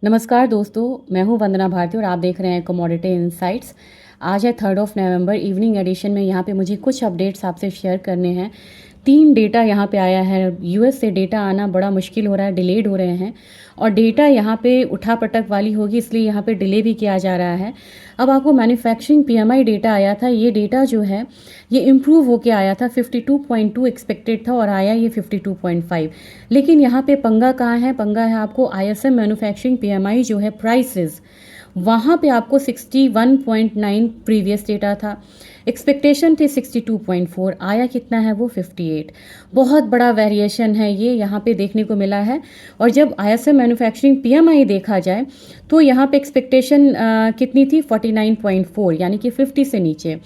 नमस्कार दोस्तों, मैं हूं वंदना भारती और आप देख रहे हैं कमोडिटी इनसाइट्स। आज है 3 नवंबर इवनिंग एडिशन में। यहाँ पे मुझे कुछ अपडेट्स आपसे शेयर करने हैं। 3 डेटा यहाँ पे आया है। यूएस से डेटा आना बड़ा मुश्किल हो रहा है, डिलेड हो रहे हैं और डेटा यहाँ पे उठापटक वाली होगी, इसलिए यहाँ पे डिले भी किया जा रहा है। अब आपको मैन्युफैक्चरिंग पीएमआई डेटा आया था। ये डेटा जो है ये इम्प्रूव होके आया था। 52.2 एक्सपेक्टेड था और आया ये 52.5। लेकिन यहाँ पे पंगा कहाँ है? पंगा है आपको आईएसएम मैन्युफैक्चरिंग पीएमआई जो है प्राइसेस, वहाँ पे आपको 61.9 प्रीवियस डेटा था, एक्सपेक्टेशन थे 62.4, आया कितना है वो 58। बहुत बड़ा वेरिएशन है ये यहाँ पे देखने को मिला है। और जब आईएसएम मैन्युफैक्चरिंग पीएमआई देखा जाए तो यहाँ पे एक्सपेक्टेशन कितनी थी 49.4, यानी कि 50 से नीचे।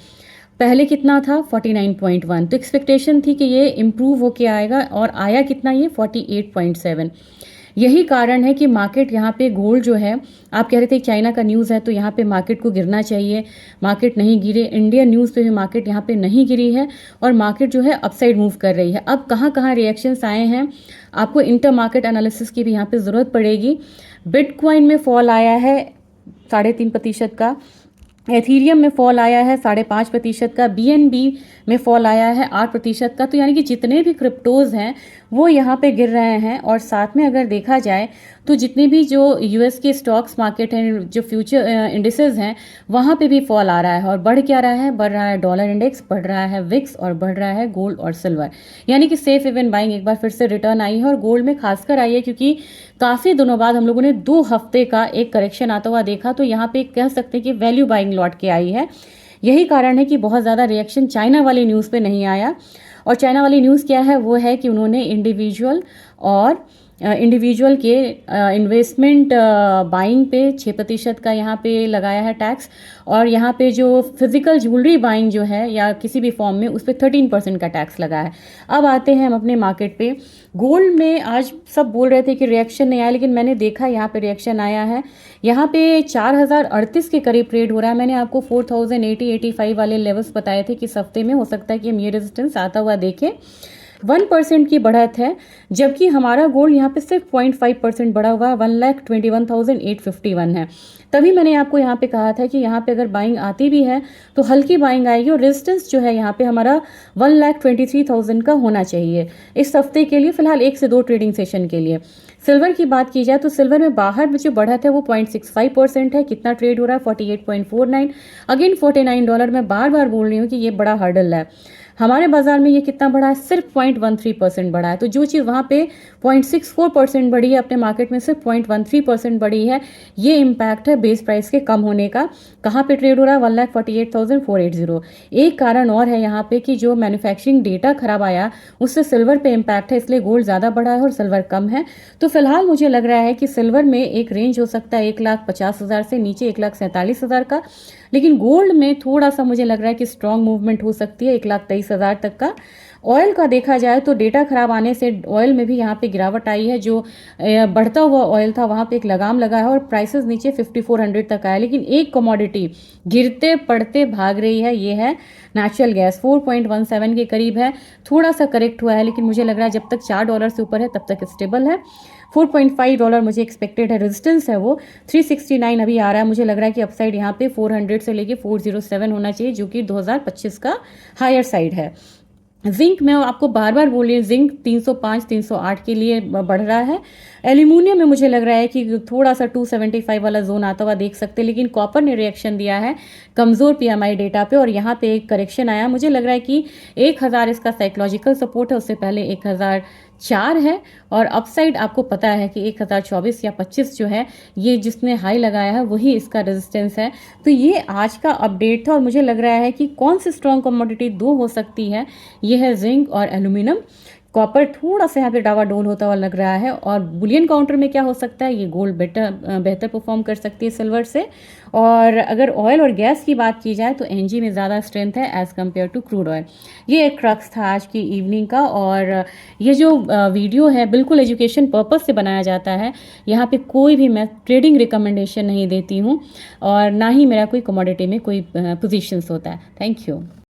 पहले कितना था 49.1, तो एक्सपेक्टेशन थी कि ये इम्प्रूव होके आएगा और आया कितना ये 48.7। यही कारण है कि मार्केट यहाँ पे गोल्ड जो है, आप कह रहे थे चाइना का न्यूज़ है तो यहाँ पे मार्केट को गिरना चाहिए, मार्केट नहीं गिरे। इंडियन न्यूज़ पे भी मार्केट यहाँ पे नहीं गिरी है और मार्केट जो है अपसाइड मूव कर रही है। अब कहाँ कहाँ रिएक्शंस आए हैं, आपको इंटर मार्केट एनालिसिस की भी यहाँ पे ज़रूरत पड़ेगी। बिटकॉइन में फॉल आया है 3.5% का, एथीरियम में फॉल आया है 5.5% का, बीएनबी में फॉल आया है 8% का। तो यानी कि जितने भी क्रिप्टोज हैं वो यहाँ पे गिर रहे हैं। और साथ में अगर देखा जाए तो जितने भी जो यूएस के स्टॉक्स मार्केट हैं, जो फ्यूचर इंडिसेस हैं, वहाँ पे भी फॉल आ रहा है। और बढ़ क्या रहा है? बढ़ रहा है डॉलर इंडेक्स, बढ़ रहा है विक्स और बढ़ रहा है गोल्ड और सिल्वर। यानी कि सेफ हेवन बाइंग एक बार फिर से रिटर्न आई है और गोल्ड में खासकर आई है क्योंकि काफ़ी दिनों बाद हम लोगों ने 2 हफ्ते का एक करेक्शन आता हुआ देखा। तो यहाँ पे कह सकते हैं कि वैल्यू बाइंग लौट के आई है। यही कारण है कि बहुत ज़्यादा रिएक्शन चाइना वाली न्यूज़ पे नहीं आया। और चाइना वाली न्यूज़ क्या है? वो है कि उन्होंने इंडिविजुअल के इन्वेस्टमेंट बाइंग पे 6% का यहाँ पे लगाया है टैक्स। और यहाँ पे जो फिजिकल ज्वेलरी बाइंग जो है या किसी भी फॉर्म में, उस पर 13% का टैक्स लगा है। अब आते हैं हम अपने मार्केट पे। गोल्ड में आज सब बोल रहे थे कि रिएक्शन नहीं आया, लेकिन मैंने देखा यहाँ पे रिएक्शन आया है। यहाँ पे 4038 के करीब ट्रेड हो रहा है। मैंने आपको 4080-85 वाले लेवल्स बताए थे कि इस हफ्ते में हो सकता है कि हम ये रेजिस्टेंस आता हुआ देखें। 1% की बढ़त है, जबकि हमारा गोल्ड यहाँ पे सिर्फ 0.5% बढ़ा हुआ है, 1,21,851 है। तभी मैंने आपको यहाँ पे कहा था कि यहाँ पे अगर बाइंग आती भी है तो हल्की बाइंग आएगी और रेजिस्टेंस जो है यहाँ पे हमारा 1,23,000 का होना चाहिए इस हफ्ते के लिए, फिलहाल 1 से 2 ट्रेडिंग सेशन के लिए। सिल्वर की बात की जाए तो सिल्वर में बाहर में जो बढ़त है वो 0.65% है। कितना ट्रेड हो रहा है 48.49। अगेन $49 मैं बार बार बोल रही हूँ कि ये बड़ा हर्डल है। हमारे बाजार में ये कितना बढ़ा है? सिर्फ 0.13% बढ़ा है। तो जो चीज़ वहाँ पे 0.64% बढ़ी है, अपने मार्केट में सिर्फ 0.13% बढ़ी है। ये इम्पैक्ट है बेस प्राइस के कम होने का। कहाँ पे ट्रेड हो रहा है? 1,48,480। एक कारण और है यहाँ पे कि जो मैन्युफैक्चरिंग डेटा खराब आया उससे सिल्वर पे इम्पैक्ट है, इसलिए गोल्ड ज़्यादा बढ़ा है और सिल्वर कम है। तो फिलहाल मुझे लग रहा है कि सिल्वर में एक रेंज हो सकता है 1,50,000 से नीचे 1,47,000 का। लेकिन गोल्ड में थोड़ा सा मुझे लग रहा है कि स्ट्रांग मूवमेंट हो सकती है 1,23,000 तक का। ऑयल का देखा जाए तो डेटा खराब आने से ऑयल में भी यहाँ पे गिरावट आई है। जो बढ़ता हुआ ऑयल था वहाँ पे एक लगाम लगा है और प्राइसेस नीचे 5400 तक आया। लेकिन एक कमोडिटी गिरते पड़ते भाग रही है, ये है नेचुरल गैस। 4.17 के करीब है, थोड़ा सा करेक्ट हुआ है, लेकिन मुझे लग रहा है जब तक $4 से ऊपर है तब तक स्टेबल है। $4.5 मुझे एक्सपेक्टेड है, रेजिस्टेंस है वो 369 अभी आ रहा है। मुझे लग रहा है कि अपसाइड यहाँ पे 400 से लेके 407 होना चाहिए, जो कि 2025 का हायर साइड है। जिंक मैं आपको बार बार बोल रही हूँ, जिंक 305-308 के लिए बढ़ रहा है। एल्यूमिनियम में मुझे लग रहा है कि थोड़ा सा 275 वाला जोन आता हुआ देख सकते हैं। लेकिन कॉपर ने रिएक्शन दिया है कमज़ोर पीएमआई डेटा पे और यहाँ पे एक करेक्शन आया। मुझे लग रहा है कि 1000 इसका साइकोलॉजिकल सपोर्ट है, उससे पहले 1004 है। और अपसाइड आपको पता है कि 1024 या 25 जो है, ये जिसने हाई लगाया है वही इसका रेजिस्टेंस है। तो ये आज का अपडेट था और मुझे लग रहा है कि कौन सी स्ट्रॉन्ग कमोडिटी 2 हो सकती है, ये है जिंक और एल्यूमिनियम। कॉपर थोड़ा सा यहाँ पे डावाडोल होता हुआ लग रहा है। और बुलियन काउंटर में क्या हो सकता है? ये गोल्ड बेहतर परफॉर्म कर सकती है सिल्वर से। और अगर ऑयल और गैस की बात की जाए तो एनजी में ज़्यादा स्ट्रेंथ है as compared to crude oil. ये एक क्रक्स था आज की इवनिंग का। और ये जो वीडियो है बिल्कुल एजुकेशन पर्पस से बनाया जाता है। यहाँ पे कोई भी मैं ट्रेडिंग रिकमेंडेशन नहीं देती हूँ और ना ही मेरा कोई कमोडिटी में कोई पोजीशंस होता है। Thank you.